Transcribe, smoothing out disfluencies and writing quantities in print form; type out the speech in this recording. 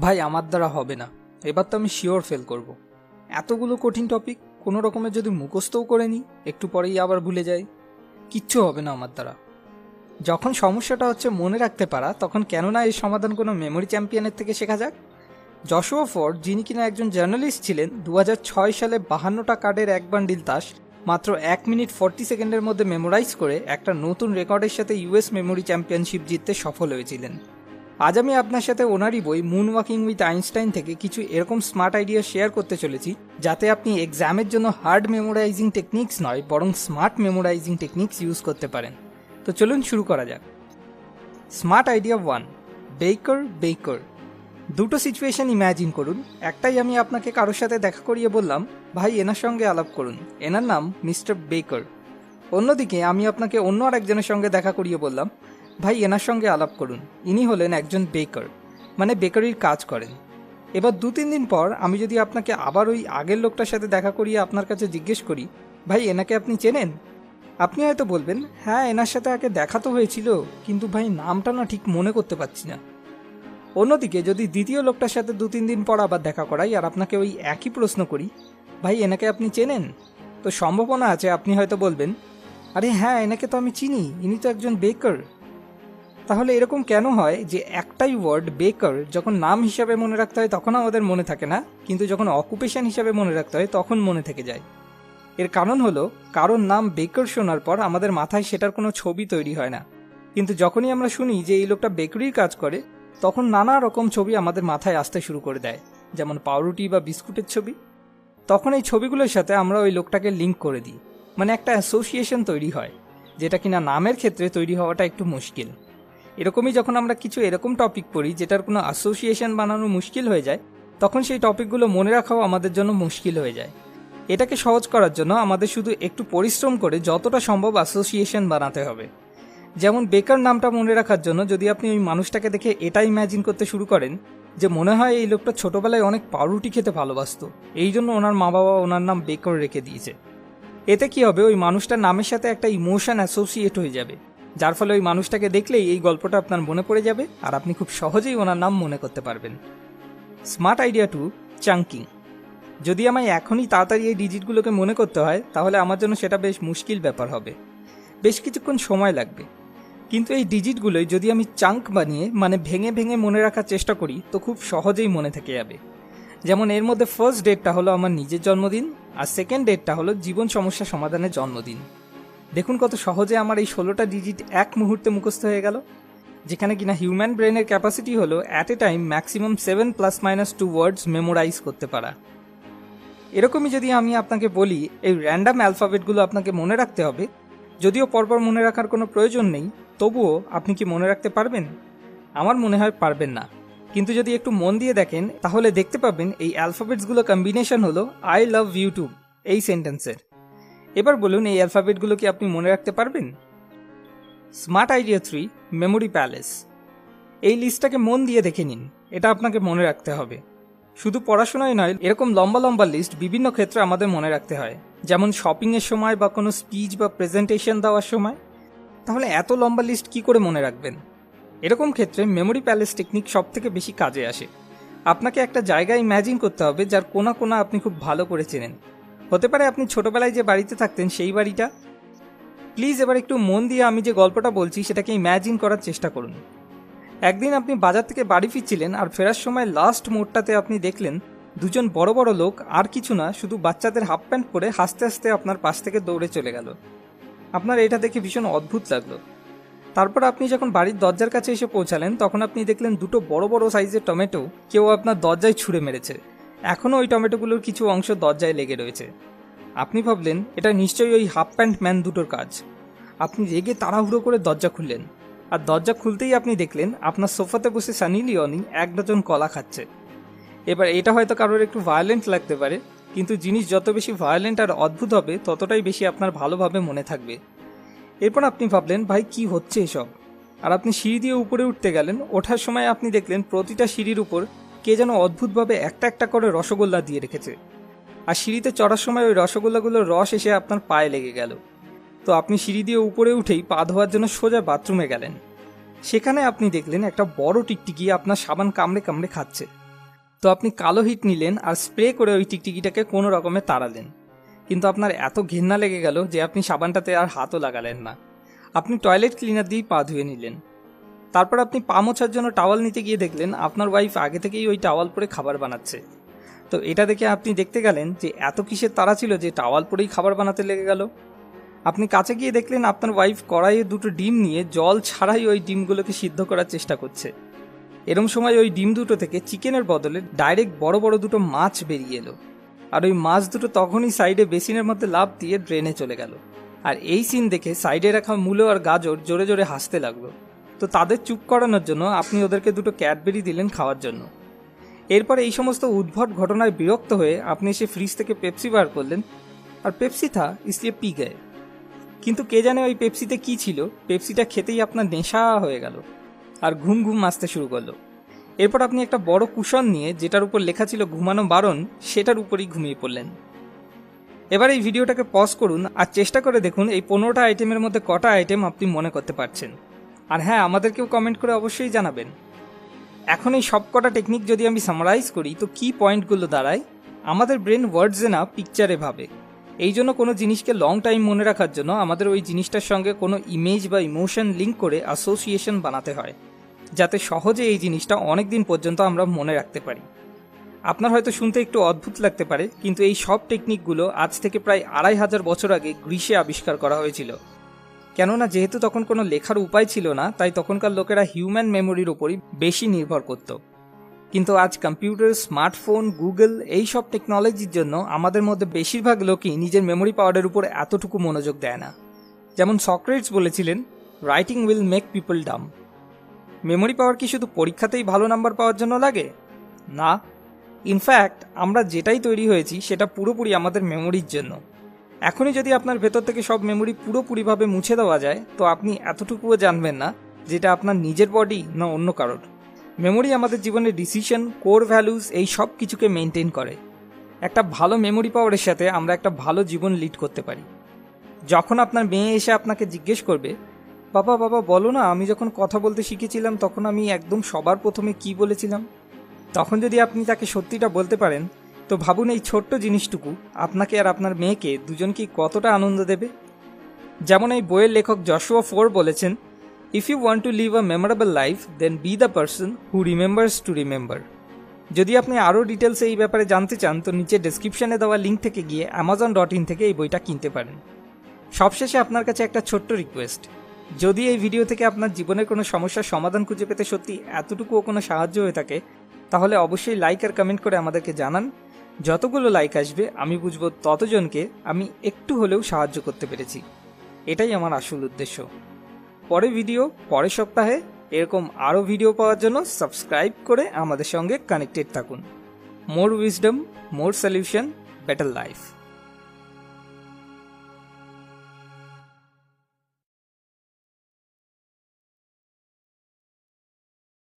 ভাই আমার দ্বারা হবে না, এবার তো আমি শিওর ফেল করব। এতগুলো কঠিন টপিক কোনো রকমের যদি মুখস্থও করে নিই, একটু পরেই আবার ভুলে যাই, কিচ্ছু হবে না আমার দ্বারা। যখন সমস্যাটা হচ্ছে মনে রাখতে পারা, তখন কেন না এই সমাধান কোনো মেমোরি চ্যাম্পিয়নের থেকে শেখা যাক। জশুয়া ফোর্ড, যিনি কিনা একজন জার্নালিস্ট ছিলেন, 2006 সালে 52টা কার্ডের এক বান্ডিল তাস মাত্র 1 মিনিট 40 সেকেন্ডের মধ্যে মেমোরাইজ করে একটা নতুন রেকর্ডের সাথে ইউএস মেমোরি চ্যাম্পিয়নশিপ জিততে সফল হয়েছিলেন। আজ আমি আপনার সাথে ওনারই বই মুন ওয়াকিং উইথ আইনস্টাইন থেকে কিছু এরকম স্মার্ট আইডিয়া শেয়ার করতে চলেছি, যাতে আপনি এক্সামের জন্য হার্ড মেমোরাইজিং টেকনিক্স নয়, বরং স্মার্ট মেমোরাইজিং টেকনিক্স ইউজ করতে পারেন। তো চলুন শুরু করা যাক। স্মার্ট আইডিয়া 1, বেকার বেকার। দুটো সিচুয়েশন ইম্যাজিন করুন। একটাই আমি আপনাকে কারোর সাথে দেখা করিয়ে বললাম, ভাই এনার সঙ্গে আলাপ করুন, এনার নাম মিস্টার বেকার। অন্যদিকে আমি আপনাকে অন্য আরেকজনের সঙ্গে দেখা করিয়ে বললাম, ভাই এনার সঙ্গে আলাপ করুন, ইনি হলেন একজন বেকার, মানে বেকারির কাজ করেন। এবার 2-3 দিন পর আমি যদি আপনাকে আবার ওই আগের লোকটার সাথে দেখা করিয়ে আপনার কাছে জিজ্ঞেস করি, ভাই এনাকে আপনি চেনেন? আপনি হয়তো বলবেন, হ্যাঁ এনার সাথে আগে দেখা তো হয়েছিল, কিন্তু ভাই নামটা না ঠিক মনে করতে পারছি না। অন্যদিকে যদি দ্বিতীয় লোকটার সাথে 2-3 দিন পর আবার দেখা করাই আর আপনাকে ওই একই প্রশ্ন করি, ভাই এনাকে আপনি চেনেন? তো সম্ভাবনা আছে আপনি হয়তো বলবেন, আরে হ্যাঁ এনাকে তো আমি চিনি, ইনি তো একজন বেকার। তাহলে এরকম কেন হয় যে একটাই ওয়ার্ড বেকার যখন নাম হিসাবে মনে রাখতে হয় তখন আমাদের মনে থাকে না, কিন্তু যখন অকুপেশন হিসাবে মনে রাখতে হয় তখন মনে থেকে যায়? এর কারণ হলো, কারোর নাম বেকার শোনার পর আমাদের মাথায় সেটার কোনো ছবি তৈরি হয় না, কিন্তু যখনই আমরা শুনি যে এই লোকটা বেকারির কাজ করে, তখন নানা রকম ছবি আমাদের মাথায় আসতে শুরু করে দেয়, যেমন পাউরুটি বা বিস্কুটের ছবি। তখন এই ছবিগুলোর সাথে আমরা ওই লোকটাকে লিঙ্ক করে দিই, মানে একটা অ্যাসোসিয়েশন তৈরি হয়, যেটা কিনা নামের ক্ষেত্রে তৈরি হওয়াটা একটু মুশকিল। এরকমই যখন আমরা কিছু এরকম টপিক পড়ি যেটার কোনো অ্যাসোসিয়েশন বানানো মুশকিল হয়ে যায়, তখন সেই টপিকগুলো মনে রাখাও আমাদের জন্য মুশকিল হয়ে যায়। এটাকে সহজ করার জন্য আমাদের শুধু একটু পরিশ্রম করে যতটা সম্ভব অ্যাসোসিয়েশন বানাতে হবে। যেমন বেকার নামটা মনে রাখার জন্য যদি আপনি ওই মানুষটাকে দেখে এটা ইম্যাজিন করতে শুরু করেন যে মনে হয় এই লোকটা ছোটবেলায় অনেক পাউরুটি খেতে ভালোবাসতো, এই জন্য ওনার মা বাবা ওনার নাম বেকার রেখে দিয়েছে। এতে কি হবে, ওই মানুষটার নামের সাথে একটা ইমোশন অ্যাসোসিয়েট হয়ে যাবে, যার ফলে ওই মানুষটাকে দেখলেই এই গল্পটা আপনার মনে পড়ে যাবে আর আপনি খুব সহজেই ওনার নাম মনে করতে পারবেন। Smart idea 2, chunking. যদি আমায় এখনই তাড়াতাড়ি এই ডিজিটগুলোকে মনে করতে হয়, তাহলে আমার জন্য সেটা বেশ মুশকিল ব্যাপার হবে, বেশ কিছুক্ষণ সময় লাগবে। কিন্তু এই ডিজিটগুলোই যদি আমি চাঙ্ক বানিয়ে, মানে ভেঙে ভেঙে মনে রাখার চেষ্টা করি, তো খুব সহজেই মনে থেকে যাবে। যেমন এর মধ্যে ফার্স্ট ডেটটা হলো আমার নিজের জন্মদিন, আর সেকেন্ড ডেটটা হলো জীবন সমস্যা সমাধানের জন্মদিন। দেখুন কত সহজে আমার এই 16টা ডিজিট এক মুহূর্তে মুখস্থ হয়ে গেল, যেখানে কিনা হিউম্যান ব্রেনের ক্যাপাসিটি হলো at a time maximum 7 ± 2 words memorise করতে পারা। এরকমই যদি আমি আপনাকে বলি এই র্যান্ডাম অ্যালফাবেটগুলো আপনাকে মনে রাখতে হবে, যদিও পরপর মনে রাখার কোনো প্রয়োজন নেই, তবুও আপনি কি মনে রাখতে পারবেন? আমার মনে হয় পারবেন না। কিন্তু যদি একটু মন দিয়ে দেখেন তাহলে দেখতে পাবেন এই অ্যালফাবেটসগুলো কম্বিনেশন হলো আই লাভ ইউ টু এই সেন্টেন্সের। এবার বলুন এই অ্যালফাবেটগুলো কি আপনি মনে রাখতে পারবেন? Smart idea 3, memory palace. এই লিস্টটাকে মন দিয়ে দেখে নিন, এটা আপনাকে মনে রাখতে হবে। শুধু পড়াশোনায় নয়, এরকম লম্বা লম্বা লিস্ট বিভিন্ন ক্ষেত্রে আমাদের মনে রাখতে হয়, যেমন শপিংয়ের সময় বা কোনো স্পিচ বা প্রেজেন্টেশন দেওয়ার সময়। তাহলে এত লম্বা লিস্ট কি করে মনে রাখবেন? এরকম ক্ষেত্রে মেমোরি প্যালেস টেকনিক সব থেকে বেশি কাজে আসে। আপনাকে একটা জায়গায় ইম্যাজিন করতে হবে যার কোনা কোনা আপনি খুব ভালো করে চেনেন। হতে পারে আপনি ছোটবেলায় যে বাড়িতে থাকতেন সেই বাড়িটা। প্লিজ এবার একটু মন দিয়ে আমি যে গল্পটা বলছি সেটাকে ইম্যাজিন করার চেষ্টা করুন। একদিন আপনি বাজার থেকে বাড়ি ফিরছিলেন, আর ফেরার সময় লাস্ট মোড়টাতে আপনি দেখলেন দুজন বড় বড় লোক, আর কিছু না, শুধু বাচ্চাদের হাফ প্যান্ট পরে হাসতে হাসতে আপনার পাশ থেকে দৌড়ে চলে গেল। আপনার এটা দেখে ভীষণ অদ্ভুত লাগলো। তারপর আপনি যখন বাড়ির দরজার কাছে এসে পৌঁছালেন, তখন আপনি দেখলেন দুটো বড় বড় সাইজের টমেটো কেউ আপনার দরজায় ছুঁড়ে মেরেছে। এখনও ওই টমেটোগুলোর কিছু অংশ দরজায় লেগে রয়েছে। আপনি ভাবলেন এটা নিশ্চয়ই ওই হাফ প্যান্ট ম্যান দুটোর কাজ। আপনি রেগে তাড়াহুড়ো করে দরজা খুললেন, আর দরজা খুলতেই আপনি দেখলেন আপনার সোফাতে বসে সানি লিওনি 1 ডজন কলা খাচ্ছে। এবার এটা হয়তো কারোর একটু ভায়োলেন্ট লাগতে পারে, কিন্তু জিনিস যত বেশি ভায়োলেন্ট আর অদ্ভুত হবে ততটাই বেশি আপনার ভালোভাবে মনে থাকবে। এরপর আপনি ভাবলেন ভাই কি হচ্ছে এসব, আর আপনি সিঁড়ি দিয়ে উপরে উঠতে গেলেন। ওঠার সময় আপনি দেখলেন প্রতিটা সিঁড়ির উপর কে যেন অদ্ভুতভাবে একটা একটা করে রসগোল্লা দিয়ে রেখেছে, আর সিঁড়িতে চড়ার সময় ওই রসগোল্লাগুলোর রস এসে আপনার পায়ে লেগে গেল। তো আপনি সিঁড়ি দিয়ে উপরে উঠেই পা ধোয়ার জন্য সোজা বাথরুমে গেলেন। সেখানে আপনি দেখলেন একটা বড় টিকটিকি আপনার সাবান কামড়ে কামড়ে খাচ্ছে। তো আপনি কালো হিট নিলেন আর স্প্রে করে ওই টিকটিকিটাকে কোনো রকমে তাড়ালেন, কিন্তু আপনার এত ঘেন্না লেগে গেল যে আপনি সাবানটাতে আর হাতও লাগালেন না। আপনি টয়লেট ক্লিনার দিয়েই পা ধুয়ে নিলেন। তারপর আপনি পা মোছার জন্য টাওয়াল নিতে গিয়ে দেখলেন আপনার ওয়াইফ আগে থেকেই ওই টাওয়াল পরে খাবার বানাচ্ছে। তো এটা দেখে আপনি দেখতে গেলেন যে এত কিসের তাড়া ছিল যে টাওয়াল পরেই খাবার বানাতে লেগে গেল। আপনি কাছে গিয়ে দেখলেন আপনার ওয়াইফ কড়াইয়ে 2টো ডিম নিয়ে জল ছাড়াই ওই ডিমগুলোকে সিদ্ধ করার চেষ্টা করছে। এরম সময় ওই ডিম দুটো থেকে চিকেনের বদলে ডাইরেক্ট বড় বড় 2টো মাছ বেরিয়ে এলো, আর ওই মাছ দুটো তখনই সাইডে বেসিনের মধ্যে লাফ দিয়ে ড্রেনে চলে গেল। আর এই সিন দেখে সাইডে রাখা মূলো আর গাজর জোরে জোরে হাসতে লাগলো। তো তাদের চুপ করানোর জন্য আপনি ওদেরকে 2টো ক্যাডবেরি দিলেন খাওয়ার জন্য। এরপর এই সমস্ত উদ্ভট ঘটনায় বিরক্ত হয়ে আপনি এসে ফ্রিজ থেকে পেপসি বার করলেন, আর পেপসি থা ইসলিয়ে পি গয়ে। কিন্তু কে জানে ওই পেপসিতে কি ছিল, পেপসিটা খেতেই আপনার নেশা হয়ে গেল আর ঘুম ঘুম আসতে শুরু করলো। এরপর আপনি একটা বড় কুশন নিয়ে, যেটার উপর লেখা ছিল ঘুমানো বারণ, সেটার উপরেই ঘুমিয়ে পড়লেন। এবার এই ভিডিওটাকে পজ করুন আর চেষ্টা করে দেখুন এই 15টা আইটেমের মধ্যে কটা আইটেম আপনি মনে করতে পারছেন। আর হ্যাঁ, আমাদেরকেও কমেন্ট করে অবশ্যই জানাবেন। এখন এই সব কটা টেকনিক যদি আমি সামারাইজ করি তো কি পয়েন্টগুলো দাঁড়ায়? আমাদের ব্রেন ওয়ার্ডসে না পিকচারে ভাবে। এই জন্য কোনো জিনিসকে লং টাইম মনে রাখার জন্য আমাদের ওই জিনিসটার সঙ্গে কোনো ইমেজ বা ইমোশন লিঙ্ক করে অ্যাসোসিয়েশন বানাতে হয়, যাতে সহজে এই জিনিসটা অনেক দিন পর্যন্ত আমরা মনে রাখতে পারি। আপনার হয়তো শুনতে একটু অদ্ভুত লাগতে পারে, কিন্তু এই সব টেকনিকগুলো আজ থেকে প্রায় 2500 বছর আগে গ্রিসে আবিষ্কার করা হয়েছিল। কেননা যেহেতু তখন কোনো লেখার উপায় ছিল না, তাই তখনকার লোকেরা হিউম্যান মেমোরির ওপরই বেশি নির্ভর করত। কিন্তু আজ কম্পিউটার, স্মার্টফোন, গুগল এই সব টেকনোলজির জন্য আমাদের মধ্যে বেশিরভাগ লোকই নিজের মেমোরি পাওয়ারের উপর এতটুকু মনোযোগ দেয় না। যেমন সক্রেটিস বলেছিলেন, writing will make people Dam. Memory পাওয়ার কি শুধু পরীক্ষাতেই ভালো নাম্বার পাওয়ার জন্য লাগে? না, ইনফ্যাক্ট আমরা যেটাই তৈরি হয়েছি সেটা পুরোপুরি আমাদের মেমোরির জন্য। এখনই যদি আপনার ভেতর থেকে সব মেমোরি পুরোপুরিভাবে মুছে দেওয়া যায় তো আপনি এতটুকুও জানবেন না যেটা আপনার নিজের বডি না অন্য কারোর। মেমোরি আমাদের জীবনের ডিসিশন, কোর ভ্যালুস এই সব কিছুকে মেনটেন করে। একটা ভালো মেমোরি পাওয়ারের সাথে আমরা একটা ভালো জীবন লিড করতে পারি। যখন আপনার মেয়ে এসে আপনাকে জিজ্ঞেস করবে, বাবা বাবা বলো না, আমি যখন কথা বলতে শিখেছিলাম তখন আমি একদম সবার প্রথমে কি বলেছিলাম, তখন যদি আপনি তাকে সত্যিটা বলতে পারেন তো ভাবুন এই ছোট্ট জিনিসটুকু আপনাকে আর আপনার মেয়েকে দুজনকেই কতটা আনন্দ দেবে। যেমন এই বইয়ের লেখক জশুয়া ফোর বলেছেন, if you want to live a memorable life then be the person who remembers to remember. যদি আপনি আরও ডিটেলসে এই ব্যাপারে জানতে চান তো নিচে ডেসক্রিপশনে দেওয়া লিঙ্ক থেকে গিয়ে amazon.in থেকে এই বইটা কিনতে পারেন। সবশেষে আপনার কাছে একটা ছোট্ট রিকোয়েস্ট, যদি এই ভিডিও থেকে আপনার জীবনের কোনো সমস্যার সমাধান খুঁজে পেতে সত্যি এতটুকুও কোনো সাহায্য হয়ে থাকে তাহলে অবশ্যই লাইক আর কমেন্ট করে আমাদেরকে জানান। যতগুলো লাইক আসবে আমি বুঝব ততজনকে আমি একটু হলেও সাহায্য করতে পেরেছি। এটাই আমার আসল উদ্দেশ্য। পরের ভিডিও পরের সপ্তাহে এরকম আরও ভিডিও পাওয়ার জন্য সাবস্ক্রাইব করে আমাদের সঙ্গে কানেক্টেড থাকুন। মোর উইজডম, মোর সলিউশন, বেটার লাইফ।